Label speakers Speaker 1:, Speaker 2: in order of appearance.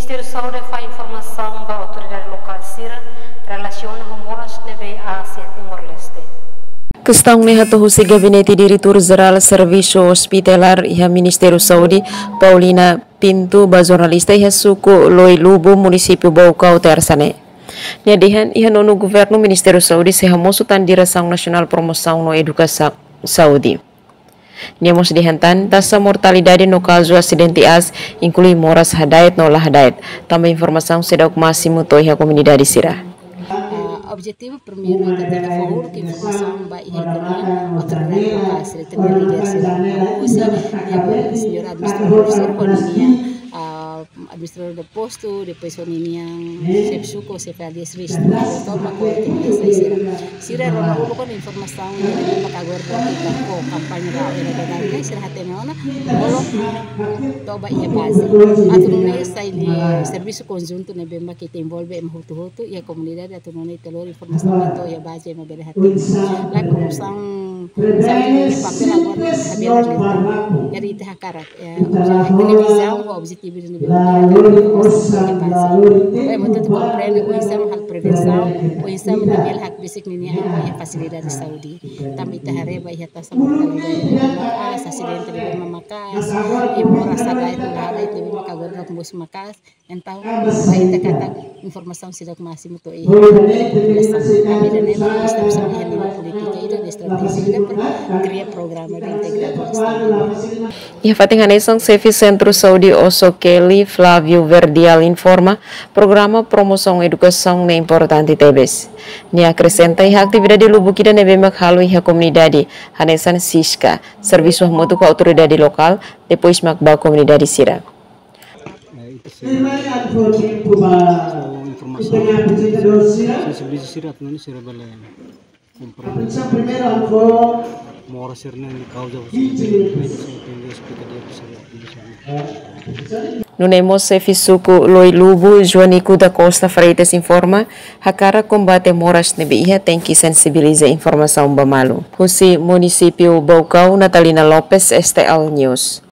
Speaker 1: Ministério de Saúde faz informação da autoridade local Sira relaciona rumores de BAC Timor-Leste.
Speaker 2: Questão ne hatuhusi Gabinete Diretor-Geral Serviço Hospitalar iha Ministério Saúde Paulina Pinto ba jornalista iha suku Loi Lubu munisipio Baucau Tersane. Nyadihan iha nonu governo Ministério Saúde seha mosutan Direção Nasional Promoção no Educação Saúde. Niamos dihantan tasa mortalidade no caso acidente as inclui moras hadait no lah hadait. Tambah informação sedok máximo to iha comunidade Sira.
Speaker 3: Objetivo primeiro é ter favor que informação vai recolher autoridade local secretaria líder hoje a senhora administrador administrador do posto depois yang sepsuko sepadias risto toma ko sira rona ulo kon informação yang pakagor kita ko kampanye ra era sira hatemona olo toba ia base atunune sai di serviço conjunto ne bemba que te envolve em hutu e a comunidade atunune telor informação itu ya base no bere hati la promoção sabe papel agora habela jadi itu hakarat televisão o objetivo de untuk compreender o exame hal prevenção o exame nível hak basic ini a facilidade de saúde também tareba ia tasa mortalidade acidente de mamakas e mora sagai tu hada itu makagor nak mus makas então aí te kata informação sidak máximo to e kami dan ema sistem saúde yang politika itu strategi cria programa de integrado
Speaker 2: Ia fatingan isang Sefi Centro Saúde Oso Kelly Flavio Verdial informa programa promoção educação na importante tebes. Ni acrescenta a atividade lubukida nebe makhalo iha comunidade hanesan Siska serviço mutu com autoridade local depois makba comunidade Sira. Nunemos Sefi suku Loi Lubu Joanico da Costa Freitas informa hakara combate moras nebiha tem que sensibiliza informação bamalu. Husi município Baucau Natalina Lopes STL News.